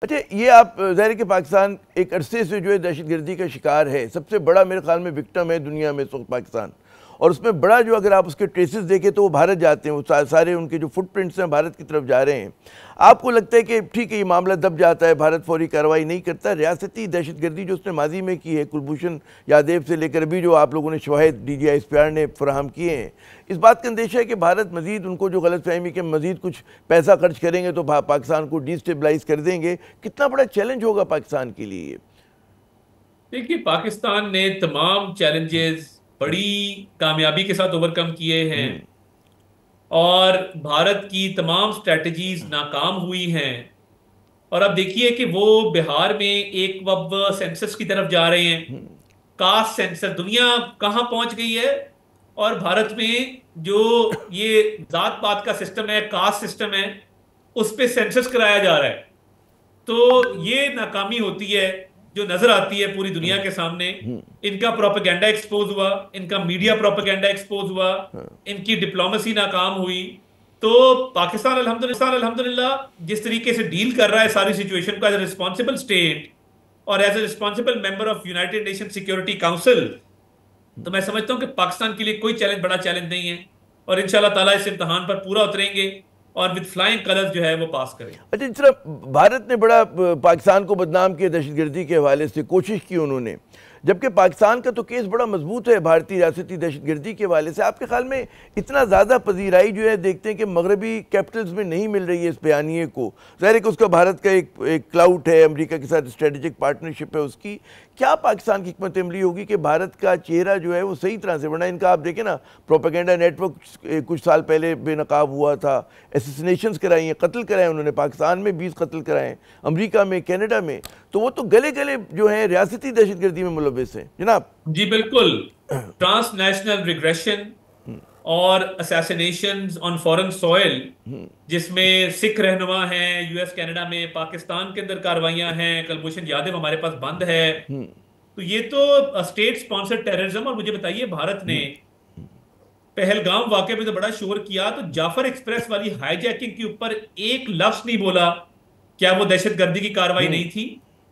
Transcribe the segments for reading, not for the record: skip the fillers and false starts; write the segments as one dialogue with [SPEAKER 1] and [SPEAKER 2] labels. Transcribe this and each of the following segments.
[SPEAKER 1] अच्छा, ये आप ज़ाहिर है कि पाकिस्तान एक अरसे से जो है दहशतगर्दी का शिकार है, सबसे बड़ा मेरे ख्याल में विक्टिम है दुनिया में इस वक्त पाकिस्तान। और उसमें बड़ा जो अगर आप उसके ट्रेसेस देखें तो वो भारत जाते हैं, वो सारे उनके जो फुटप्रिंट्स हैं भारत की तरफ जा रहे हैं। आपको लगता है कि ठीक है ये मामला दब जाता है, भारत फौरी कार्रवाई नहीं करता? रियासती दहशतगर्दी जो उसने माजी में की है, कुलभूषण यादव से लेकर अभी जो आप लोगों ने शवाहिद DGI ने फराहम किए हैं, इस बात का अंदेशा है कि भारत मजीद उनको जो गलतफहमी के मजीद कुछ पैसा खर्च करेंगे तो पाकिस्तान को डिस्टेबलाइज कर देंगे। कितना बड़ा चैलेंज होगा पाकिस्तान के लिए?
[SPEAKER 2] देखिए, पाकिस्तान ने तमाम चैलेंजेस बड़ी कामयाबी के साथ ओवरकम किए हैं और भारत की तमाम स्ट्रेटजीज नाकाम हुई हैं। और अब देखिए कि वो बिहार में एक अब सेंसस की तरफ जा रहे हैं। कास्ट सेंसस, दुनिया कहाँ पहुंच गई है। और भारत में जो ये जात पात का सिस्टम है, कास्ट सिस्टम है, उस पे सेंसस कराया जा रहा है। तो ये नाकामी होती है जो नजर आती है पूरी दुनिया के सामने। इनका प्रोपेगेंडा एक्सपोज हुआ, इनका मीडिया प्रोपेगेंडा एक्सपोज हुआ, इनकी डिप्लोमेसी नाकाम हुई। तो पाकिस्तान अल्हम्दुलिल्लाह जिस तरीके से डील कर रहा है सारी सिचुएशन को एज ए रिस्पॉन्सिबल स्टेट और as a responsible member of United Nation Security Council, तो मैं समझता हूं कि पाकिस्तान के लिए कोई चैलेंज, बड़ा चैलेंज नहीं है। और इंशाल्लाह ताला इस इम्तहान पर पूरा उतरेंगे और विद फ्लाइंग कलर्स जो है वो पास करेंगे।
[SPEAKER 1] अच्छा, जिस तरह भारत ने बड़ा पाकिस्तान को बदनाम किया दहशतगर्दी के हवाले से, कोशिश की उन्होंने, जबकि पाकिस्तान का तो केस बड़ा मजबूत है भारतीय रियासती दहशतगर्दी के हवाले से। आपके ख्याल में इतना ज़्यादा पजीराई जो है देखते हैं कि मगरबी कैपिटल्स में नहीं मिल रही है इस बयानिए को? ज़ाहिर है कि उसका भारत का एक क्लाउट है, अमेरिका के साथ स्ट्रेटेजिक पार्टनरशिप है उसकी। क्या पाकिस्तान की हिकमत अमली होगी कि भारत का चेहरा जो है वो सही तरह से बढ़ना? इनका आप देखें ना, प्रोपेगेंडा नेटवर्क कुछ साल पहले बेनकाब हुआ था, एसेसिनेशंस कराई हैं, कत्ल कराए उन्होंने, पाकिस्तान में 20 कत्ल कराए, अमेरिका में, कनाडा में। तो वो तो गले गले जो है रियासती दहशतगर्दी में मुलविस हैं जनाब।
[SPEAKER 2] जी बिल्कुल। ट्रांसनेशनल रिग्रेशन और असैसिनेशंस ऑन फॉरेन सॉइल, जिसमें सिख रहनुमा हैं यूएस कनाडा में, पाकिस्तान के अंदर कार्रवाइयां हैं, कुलभूषण यादव हमारे पास बंद है। तो ये तो स्टेट स्पॉन्सर्ड टेररिज्म। और मुझे बताइए, भारत ने पहलगाम वाकये में तो बड़ा शोर किया, तो जाफर एक्सप्रेस वाली हाईजैकिंग के ऊपर एक लफ्ज नहीं बोला। क्या वो दहशतगर्दी की कार्रवाई नहीं थी?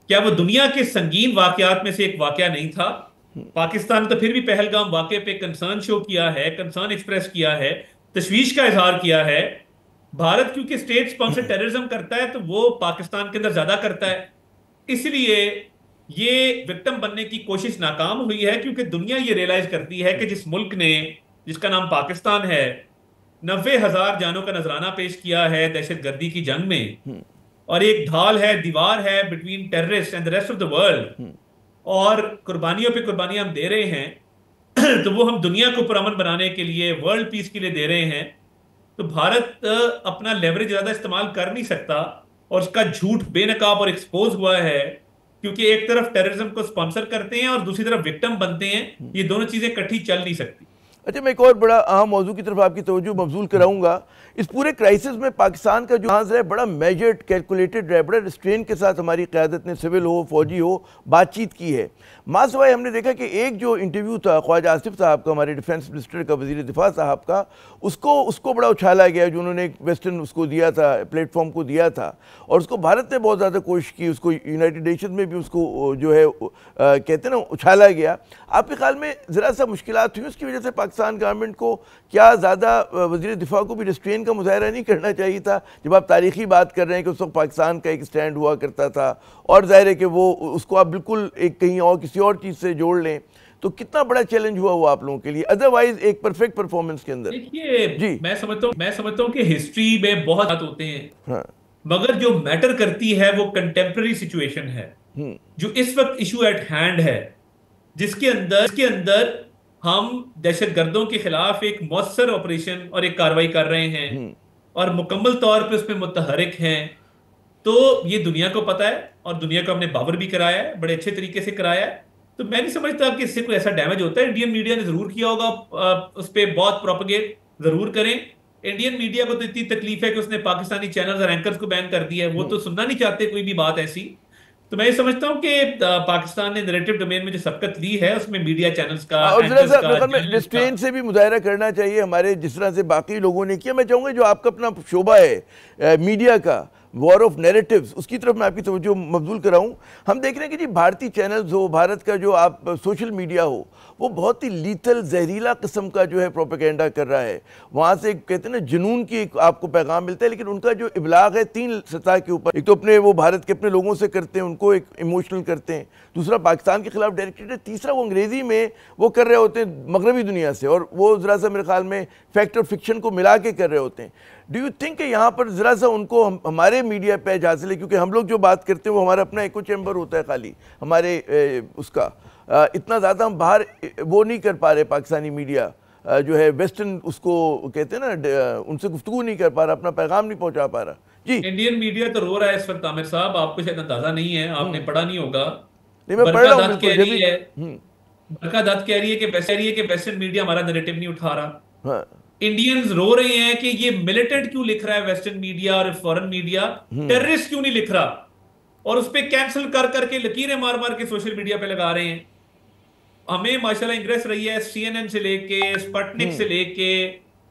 [SPEAKER 2] क्या वो दुनिया के संगीन वाकयात में से एक वाकया नहीं था? पाकिस्तान तो फिर भी पहलगाम वाकये पे कंसर्न शो किया है, कंसर्न एक्सप्रेस किया है, तशवीश का इजहार किया है। भारत क्योंकि स्टेट स्पॉन्सर्ड टेररिज्म करता है तो वो पाकिस्तान के अंदर ज्यादा करता है। इसलिए ये विक्टिम बनने की कोशिश नाकाम हुई है, क्योंकि दुनिया ये रियलाइज करती है कि जिस मुल्क ने, जिसका नाम पाकिस्तान है, 90,000 जानों का नजराना पेश किया है दहशतगर्दी की जंग में, और एक ढाल है, दीवार है between terrorist and the rest of the world, और कुर्बानियों पे कुर्बानियां हम दे रहे हैं तो वो हम दुनिया को पुरअमन बनाने के लिए, वर्ल्ड पीस के लिए दे रहे हैं। तो भारत अपना लेवरेज ज्यादा इस्तेमाल कर नहीं सकता, और उसका झूठ बेनकाब और एक्सपोज हुआ है, क्योंकि एक तरफ टेररिज्म को स्पॉन्सर करते हैं और दूसरी तरफ विक्टिम बनते हैं। ये दोनों चीजें इकट्ठी चल नहीं सकती।
[SPEAKER 1] अच्छा, मैं एक और बड़ा अहम मौजू की तरफ आपकी तवज्जो मबजूल कराऊंगा। इस पूरे क्राइसिस में पाकिस्तान का जो आंस है बड़ा मेजर्ड, कैलकुलेटेड रहा, बड़ा रिस्ट्रेन के साथ हमारी क़यादत ने, सिविल हो फौजी हो, बातचीत की है। मासवाई हमने देखा कि एक जो इंटरव्यू था ख्वाजा आसिफ साहब का, हमारे डिफेंस मिनिस्टर का, वज़ीर दिफा साहब का, उसको बड़ा उछाला गया, जो उन्होंने एक वेस्टर्न उसको दिया था, प्लेटफॉर्म को दिया था, और उसको भारत ने बहुत ज़्यादा कोशिश की, उसको यूनाइटेड नेशन में भी उसको जो है कहते हैं ना, उछाला गया। आपके ख्याल में ज़रा सा मुश्किलात हुई उसकी वजह से पाकिस्तान गवर्नमेंट को? क्या ज़्यादा वज़ीर दिफा को भी रिस्ट्रेन का मुजाहरा नहीं करना चाहिए था? जब आप तारीखी बात कर रहे हैं कि उस वक्त पाकिस्तान का एक स्टैंड हुआ करता था, और जाहिर है कि वो उसको आप बिल्कुल एक कहीं और किसी और चीज़ से जोड़ लें, तो कितना बड़ा चैलेंज हुआ वो आप लोगों के लिए, अदरवाइज एक परफेक्ट परफॉर्मेंस के अंदर?
[SPEAKER 2] देखिए,
[SPEAKER 1] जी
[SPEAKER 2] मैं समझता हूं कि हिस्ट्री में बहुत बात होते हैं,
[SPEAKER 1] हाँ।
[SPEAKER 2] मगर जो मैटर करती है वो कंटेम्प्रेरी सिचुएशन है, जो इस वक्त इशू एट हैंड है, जिसके अंदर हम दहशतगर्दों के खिलाफ एक मौसर ऑपरेशन और एक कार्रवाई कर रहे हैं और मुकम्मल तौर पे उसमें मुतहरिक हैं। तो ये दुनिया को पता है और दुनिया को हमने बावर भी कराया है, बड़े अच्छे तरीके से कराया है। तो मैं नहीं समझता कि इससे कोई ऐसा डैमेज होता है। इंडियन मीडिया ने जरूर किया होगा, उस पर बहुत प्रोपेगेट जरूर करें। इंडियन मीडिया को तो इतनी तकलीफ है कि उसने पाकिस्तानी चैनल्स और एंकर्स को बैन कर दिया है, वो तो सुनना नहीं चाहते कोई भी बात ऐसी। तो मैं ये समझता हूं कि पाकिस्तान ने नैरेटिव डोमेन में जो सबकत ली है उसमें मीडिया चैनल्स का,
[SPEAKER 1] और जरा
[SPEAKER 2] एंकर्स
[SPEAKER 1] सा
[SPEAKER 2] का, जर्नलिस्ट का।
[SPEAKER 1] रिस्ट्रेन से भी मुजाहरा करना चाहिए हमारे, जिस तरह से बाकी लोगों ने किया। मैं चाहूँगा जो आपका अपना शोबा है मीडिया का, वॉर ऑफ नैरेटिव्स, उसकी तरफ मैं आपकी तवज्जो मबजूल कराऊं। हम देख रहे हैं कि जी भारतीय चैनल्स हो, भारत का जो आप सोशल मीडिया हो, वो बहुत ही लीथल जहरीला किस्म का जो है प्रोपेगेंडा कर रहा है। वहाँ से कहते हैं ना जुनून की एक आपको पैगाम मिलता है, लेकिन उनका जो इबलाग है 3 सतह के ऊपर, एक तो अपने वो भारत के अपने लोगों से करते हैं, उनको एक इमोशनल करते हैं, दूसरा पाकिस्तान के खिलाफ डायरेक्टेड है, तीसरा वो अंग्रेज़ी में वो कर रहे होते हैं मगरबी दुनिया से, और वो ज़रा सा मेरे ख्याल में फैक्ट और फिक्शन को मिला के कर रहे होते हैं। डू यू थिंक कि यहाँ पर ज़रा सा उनको हमारे मीडिया पे हासिल है, क्योंकि हम लोग जो बात करते हैं वो हमारा अपना एको चैम्बर होता है खाली हमारे उसका, इतना ज़्यादा हम बाहर वो नहीं कर पा रहे, पाकिस्तानी मीडिया जो है वेस्टर्न उसको कहते हैं ना, उनसे गुफ्तगू नहीं कर पा रहा, अपना पैगाम नहीं पहुँचा पा रहा। जी
[SPEAKER 2] इंडियन मीडिया तो रो रहा है इस वक्त आमिर साहब, आपको शायद अंदाजा नहीं है, आपने पढ़ा नहीं होगा।
[SPEAKER 1] नहीं, मैं पढ़
[SPEAKER 2] बरका
[SPEAKER 1] रहा हूँ
[SPEAKER 2] दत्त
[SPEAKER 1] बिल्कुल
[SPEAKER 2] कह
[SPEAKER 1] जब
[SPEAKER 2] रही
[SPEAKER 1] भी।
[SPEAKER 2] है, बरका दत्त कह रही है कि वेस्टर्न मीडिया हमारा नैरेटिव नहीं उठा रहा।
[SPEAKER 1] हाँ,
[SPEAKER 2] इंडियंस रो रहे हैं कि ये मिलिटेंट क्यों लिख रहा है वेस्टर्न मीडिया और फॉरेन मीडिया, टेररिस्ट क्यों नहीं लिख रहा, और उस पर कैंसिल कर करके लकीरें मार मार के सोशल मीडिया पे लगा रहे हैं। हमें माशाल्लाह इंग्रेस रही है, CNN से लेके स्पुतनिक से लेके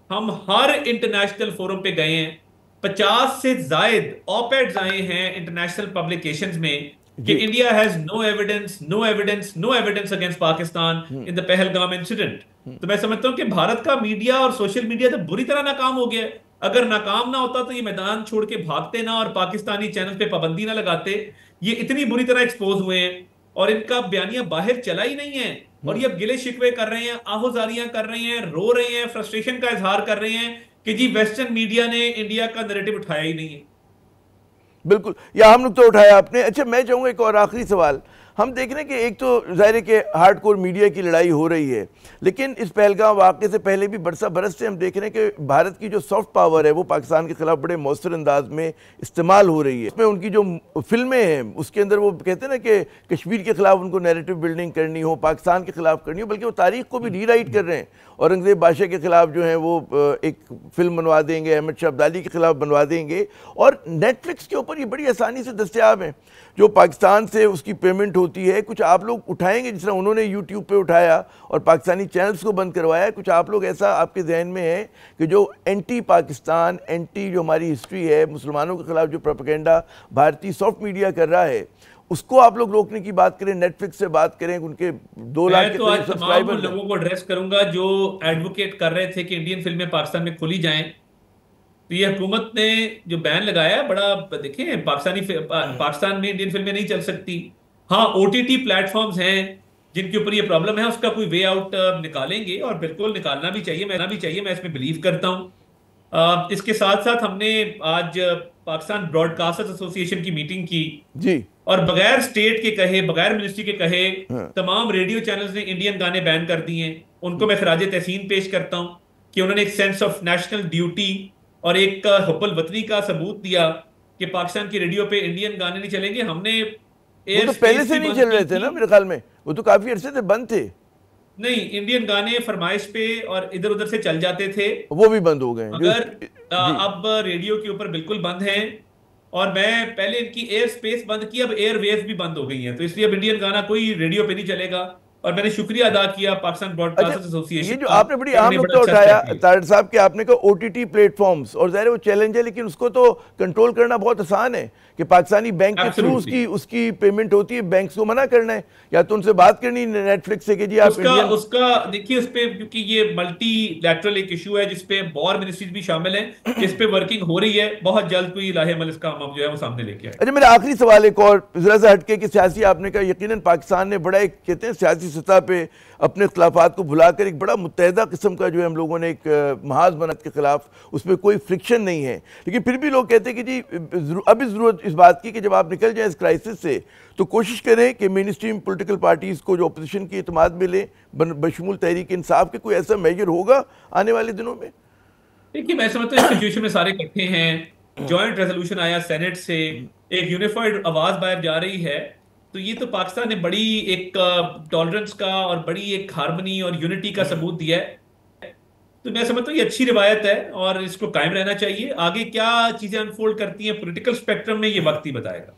[SPEAKER 2] हम हर इंटरनेशनल फोरम पे गए हैं। 50 से जायद ऑपेड्स आए हैं इंटरनेशनल पब्लिकेशंस में कि
[SPEAKER 1] जी
[SPEAKER 2] India has no evidence against Pakistan in the Pahalgam incident. तो मैं समझता हूं कि भारत का मीडिया और सोशल मीडिया तो बुरी तरह नाकाम हो गया है। अगर नाकाम ना होता तो ये मैदान छोड़ के भागते ना, और पाकिस्तानी चैनल पे पाबंदी ना लगाते। ये इतनी बुरी तरह एक्सपोज हुए हैं और इनका बयानिया बाहर चला ही नहीं है, और ये अब गिले शिकवे कर रहे हैं, आहोजारियां कर रहे हैं, रो रहे हैं, फ्रस्ट्रेशन का इजहार कर रहे हैं कि जी वेस्टर्न मीडिया ने इंडिया का नैरेटिव उठाया ही नहीं है।
[SPEAKER 1] बिल्कुल, या हम लोग तो उठाया आपने। अच्छा, मैं चाहूँगा एक और आखिरी सवाल। हम देख रहे हैं कि एक तो ज़ाहिर है कि हार्डकोर मीडिया की लड़ाई हो रही है, लेकिन इस पहलगाम वाक़े से पहले भी बरसा बरस से हम देख रहे हैं कि भारत की जो सॉफ्ट पावर है वो पाकिस्तान के खिलाफ बड़े मौसर अंदाज में इस्तेमाल हो रही है। इसमें उनकी जो फिल्में हैं उसके अंदर वो कहते हैं ना कि कश्मीर के खिलाफ उनको नैरेटिव बिल्डिंग करनी हो, पाकिस्तान के खिलाफ करनी हो, बल्कि वो तारीख को भी रीराइट कर रहे हैं। औरंगज़ेब बादशाह के खिलाफ जो है वो एक फिल्म बनवा देंगे, अहमद शाह अब्दाली के खिलाफ बनवा देंगे, और नेटफ्लिक्स के ऊपर ये बड़ी आसानी से दस्तयाब हैं। जो पाकिस्तान से उसकी पेमेंट होती है, कुछ आप लोग उठाएंगे जिस तरह उन्होंने यूट्यूब पे उठाया और पाकिस्तानी चैनल्स को बंद करवाया, कुछ आप लोग ऐसा आपके जहन में है कि जो एंटी पाकिस्तान, एंटी जो हमारी हिस्ट्री है, मुसलमानों के खिलाफ जो प्रोपेगेंडा भारतीय सॉफ्ट मीडिया कर रहा है, उसको आप लोग रोकने की बात करें, नेटफ्लिक्स से बात करें, उनके 2 लाख के
[SPEAKER 2] आज
[SPEAKER 1] सब्सक्राइबर
[SPEAKER 2] तमाम लोगों को एड्रेस करूंगा जो एडवोकेट कर रहे थे कि इंडियन फिल्में पाकिस्तान में खोली जाएं। तो ये हुकूमत ने जो बैन लगाया है, बड़ा देखें, पाकिस्तान में इंडियन फिल्में नहीं चल सकती। हाँ, OTT प्लेटफॉर्म्स हैं जिनके ऊपर ये प्रॉब्लम है, उसका कोई वे आउट निकालेंगे, और बिल्कुल निकालना भी चाहिए, मैं इसमें बिलीव करता हूँ। इसके साथ साथ हमने आज पाकिस्तान ब्रॉडकास्टर्स एसोसिएशन की मीटिंग की
[SPEAKER 1] जी,
[SPEAKER 2] और बगैर स्टेट के कहे, बगैर मिनिस्ट्री के कहे
[SPEAKER 1] हाँ।
[SPEAKER 2] तमाम रेडियो चैनल्स ने इंडियन गाने बैन कर दिए हैं। उनको मैं खराज तहसीन पेश करता हूं कि उन्होंने एक सेंस ऑफ नेशनल ड्यूटी और एक हुब्बुल वतनी का सबूत दिया कि पाकिस्तान की रेडियो पे इंडियन गाने नहीं चलेंगे। हमने
[SPEAKER 1] वो तो पहले से नहीं चल रहे थे ना, मेरे ख्याल में वो तो काफी अरसे से बंद थे।
[SPEAKER 2] नहीं, इंडियन गाने फरमाइश पे और इधर उधर से चल जाते थे,
[SPEAKER 1] वो भी बंद हो गए
[SPEAKER 2] मगर अब रेडियो के ऊपर बिल्कुल बंद है। और मैं पहले इनकी एयर स्पेस बंद की, अब एयर वेव भी बंद हो गई है, तो इसलिए अब इंडियन गाना कोई रेडियो पे नहीं चलेगा। और मैंने शुक्रिया अदा किया पाकिस्तान ब्रॉडकास्टर्स एसोसिएशन
[SPEAKER 1] ये जो
[SPEAKER 2] का,
[SPEAKER 1] आपने बड़ी अहम नुकता उठाया तारिक साहब कि आपने कहा OTT प्लेटफॉर्म्स, और ज़ाहिर है वो चैलेंज है, लेकिन उसको तो कंट्रोल करना बहुत आसान है कि पाकिस्तानी बैंक के थ्रू उसकी पेमेंट होती है, बैंक को मना करना है, या तो उनसे बात करनी नेटफ्लिक्स से कि जी आप
[SPEAKER 2] उसका देखिए, उस पे क्योंकि ये मल्टीलैटरल एक इशू है जिसपे और मिनिस्ट्रीज भी शामिल हैं, जिस पे वर्किंग हो रही है, बहुत जल्द कोई लाहे अमल इसका हम जो है वो सामने लेके आए।
[SPEAKER 1] अच्छा, मेरा आखिरी सवाल एक और जरा सा हटके कि सियासी, आपने कहा यकीनन पाकिस्तान ने बड़ा एक कहते हैं सियासी सतह पे अपने खिलाफात को भुलाकर एक बड़ा मुत्तहदा किस्म का जो है हम लोगों ने एक महाज बनत के खिलाफ, उसमें कोई फ्रिक्शन नहीं है, लेकिन फिर भी लोग कहते हैं कि जी अभी ज़रूरत इस बात की कि जब आप निकल जाएं इस क्राइसिस से तो कोशिश करें कि मेन स्ट्रीम पोलिटिकल पार्टीज़ को जो अपोजिशन की इत्मीनान मिले, बशमूल तहरीक इंसाफ के, कोई ऐसा मेजर होगा आने वाले दिनों में?
[SPEAKER 2] देखिए, मैं समझता हूँ इस सिचुएशन में सारे इकट्ठे हैं, जॉइंट रेजोल्यूशन आया सेनेट से, एक यूनिफाइड आवाज बाहर जा रही है, तो ये तो पाकिस्तान ने बड़ी एक टॉलरेंस का और बड़ी एक हार्मनी और यूनिटी का सबूत दिया है। तो मैं समझता हूँ ये अच्छी रिवायत है और इसको कायम रहना चाहिए। आगे क्या चीजें अनफोल्ड करती हैं पॉलिटिकल स्पेक्ट्रम में, ये वक्त ही बताएगा।